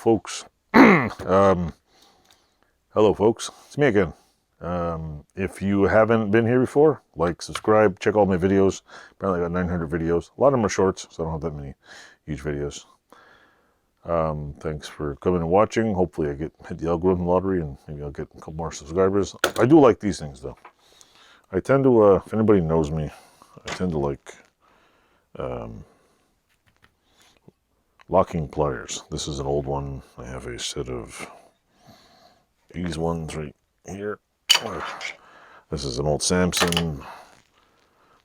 folks. Hello folks, it's me again. If you haven't been here before, like, subscribe, check all my videos. Apparently I got 900 videos. A lot of them are shorts, so I don't have that many huge videos. Thanks for coming and watching. Hopefully I hit the algorithm lottery and maybe I'll get a couple more subscribers. I do like these things though. I tend to, if anybody knows me, I tend to like locking pliers. This is an old one. I have a set of these ones right here. This is an old Samson.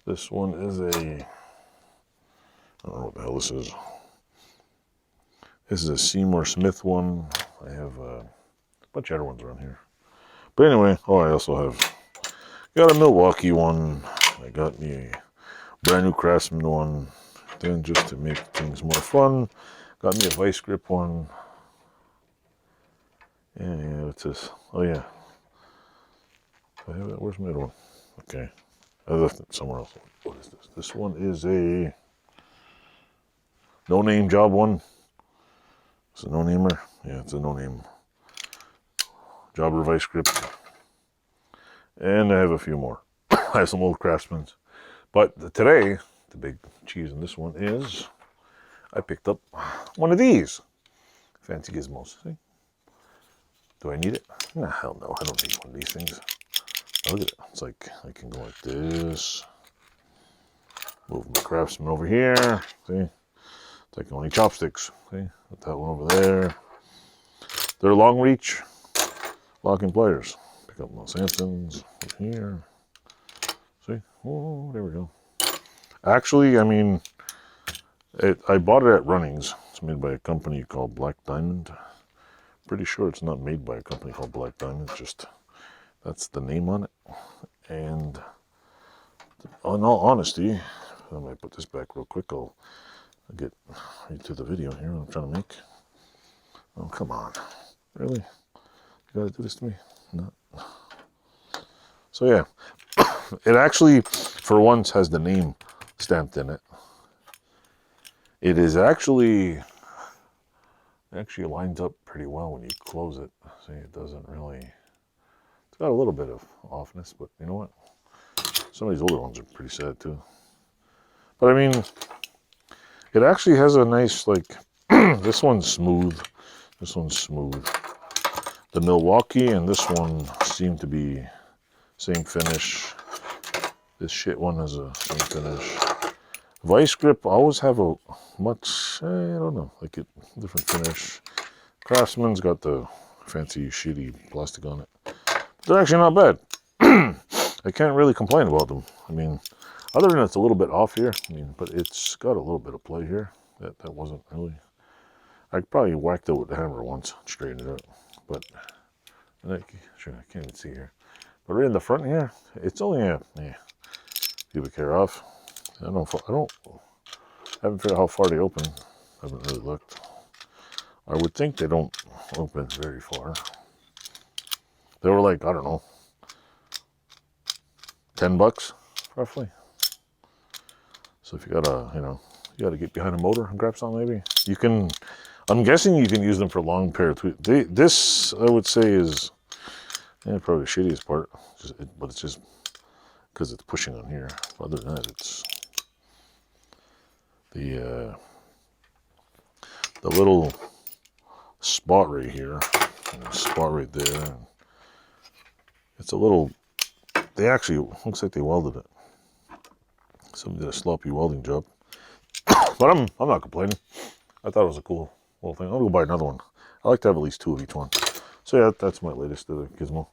This one is a, I don't know what the hell this is. This is a Seymour Smith one. I have a bunch of other ones around here. But anyway, I also have got a Milwaukee one. I got me a brand new Craftsman one. Then just to make things more fun, got me a Vise grip one. Yeah, what's this? Oh yeah. I have it. Where's my other one? Okay. I left it somewhere else. What is this? This one is a no-name job one. It's a no-namer. Yeah, it's a no-name jobber Vise grip. And I have a few more. I have some old Craftsmans. But today, the big cheese in this one is I picked up one of these fancy gizmos. See? Do I need it? Nah, hell no. I don't need one of these things. Oh, look at it. It's like I can go like this. Move my Craftsman over here. See? It's like only chopsticks. See? Put that one over there. They're long reach locking pliers. Pick up my Samsons over here. See? Oh, there we go. Actually, I mean, I bought it at Runnings. It's made by a company called Black Diamond. Pretty sure it's not made by a company called Black Diamond. It's just, that's the name on it. And in all honesty, I might put this back real quick. I'll get right to the video here I'm trying to make. Oh, come on. Really? You gotta do this to me? No. So yeah, it actually, for once, has the name stamped in it. It is actually lines up pretty well when you close it. See, it doesn't really, it's got a little bit of offness, but you know what? Some of these older ones are pretty sad too. But I mean, it actually has a nice, like, this one's smooth. This one's smooth. The Milwaukee and this one seem to be same finish. This shit one has a same finish. Vise grip always have a much, I don't know, like a different finish. Craftsman's got the fancy shitty plastic on it. But they're actually not bad. I can't really complain about them. I mean, other than it's a little bit off here, I mean, but it's got a little bit of play here. That wasn't really, I probably whacked it with the hammer once, straightened it out. But, sure, I can't even see here. But right in the front here, it's only a pubic hair off. I haven't figured out how far they open. I haven't really looked. I would think they don't open very far. They were like, I don't know, $10 roughly. So if you gotta, you gotta get behind a motor and grab some, maybe you can. I'm guessing you can use them for long pair of tweezers. This I would say is probably the shittiest part, but it's just because it's pushing on here. Other than that, it's the little spot right here, and a spot right there. It's a little. They actually looks like they welded it. Somebody did a sloppy welding job, but I'm not complaining. I thought it was a cool little thing. I'll go buy another one. I like to have at least two of each one. So yeah, that's my latest gizmo.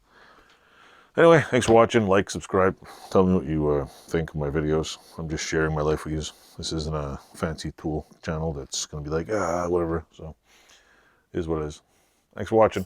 Anyway, thanks for watching. Like, subscribe. Tell me what you think of my videos. I'm just sharing my life with you. This isn't a fancy tool channel that's going to be like, whatever. So, it is what it is. Thanks for watching.